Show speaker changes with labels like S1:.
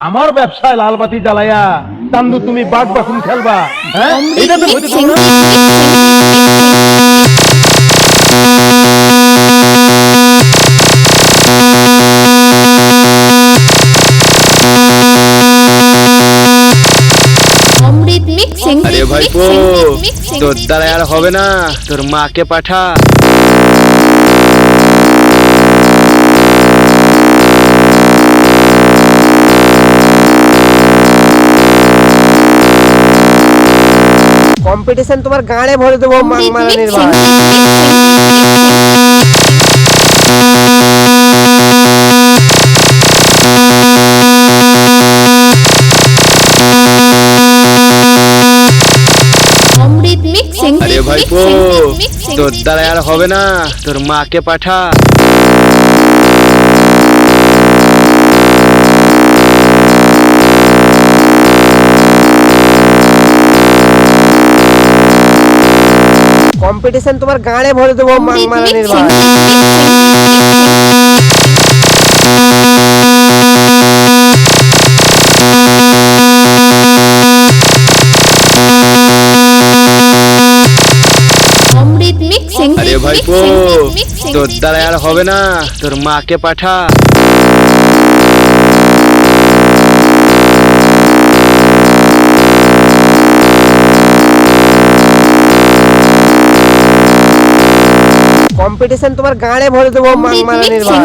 S1: আমার ব্যবসায় লাল বাতি জ্বালায়া চান্দু তুমি বাঘ বাকুন খেলবা, হ্যাঁ? এটা তো হইতে দেব না।
S2: আরে ভাইপো, তোর দ্বারা আর হবে না, তোর মাকে পাঠা।
S3: কম্পিটিশন তোমার গাড়ে ভরে দেবো মাংমারানির ভাই।
S2: আরে ভাইপো, তোর দ্বারা আর হবে না, তোর মাকে পাঠা।
S3: কম্পিটিশন তোমার গাড়ে ভরে দেবো মাংমারানির ভাই।
S2: আরে ভাইপো, তোর দ্বারা আর হবে না, তোর মাকে পাঠা।
S3: কম্পিটিশন তোমার গাড়ে ভরে দেবো মাংমারানির ভাই।